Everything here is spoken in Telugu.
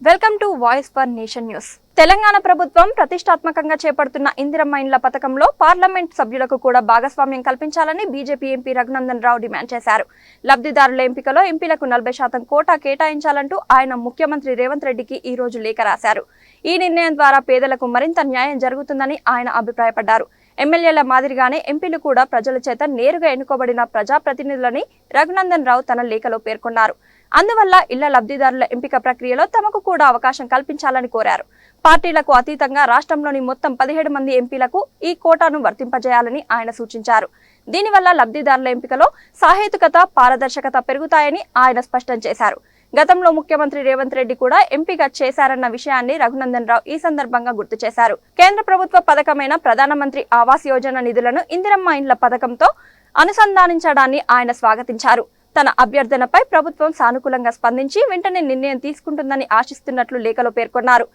Welcome to voice for nation news. Telangana ప్రభుత్వం ప్రతిష్టాత్మకంగా చేపడుతున్న ఇందిరమ్మ ఇండ్ల పథకంలో పార్లమెంట్ సభ్యులకు కూడా భాగస్వామ్యం కల్పించాలని BJP MP Raghunandan Rao demand చేశారు. లబ్ధిదారుల ఎంపికలో ఎంపీలకు 40% కోటా కేటాయించాలంటూ ఆయన ముఖ్యమంత్రి రేవంత్ రెడ్డికి ఈ రోజు లేఖ రాశారు. ఈ నిర్ణయం ద్వారా పేదలకు మరింత న్యాయం జరుగుతుందని ఆయన అభిప్రాయపడ్డారు. ఎమ్మెల్యేల మాదిరిగానే ఎంపీలు కూడా ప్రజల చేత నేరుగా ఎన్నుకోబడిన ప్రజాప్రతినిధులని రఘునందన్ రావు తన లేఖలో పేర్కొన్నారు. అందువల్ల ఇళ్ల లబ్ధిదారుల ఎంపిక ప్రక్రియలో తమకు కూడా అవకాశం కల్పించాలని కోరారు. పార్టీలకు అతీతంగా రాష్ట్రంలోని మొత్తం 17 మంది ఎంపీలకు ఈ కోటాను వర్తింపజేయాలని ఆయన సూచించారు. దీనివల్ల లబ్ధిదారుల ఎంపికలో సహేతుకత, పారదర్శకత పెరుగుతాయని ఆయన స్పష్టం చేశారు. గతంలో ముఖ్యమంత్రి రేవంత్ రెడ్డి కూడా ఎంపిక చేశారన్న విషయాన్ని రఘునందన్ రావు ఈ సందర్భంగా గుర్తు చేశారు. కేంద్ర ప్రభుత్వ పథకమైన ప్రధానమంత్రి ఆవాస్ యోజన నిధులను ఇందిరమ్మ ఇండ్ల పథకంతో అనుసంధానించడాన్ని ఆయన స్వాగతించారు. తన అభ్యర్థనపై ప్రభుత్వం సానుకూలంగా స్పందించి వెంటనే నిర్ణయం తీసుకుంటుందని ఆశిస్తున్నట్లు లేఖలో పేర్కొన్నారు.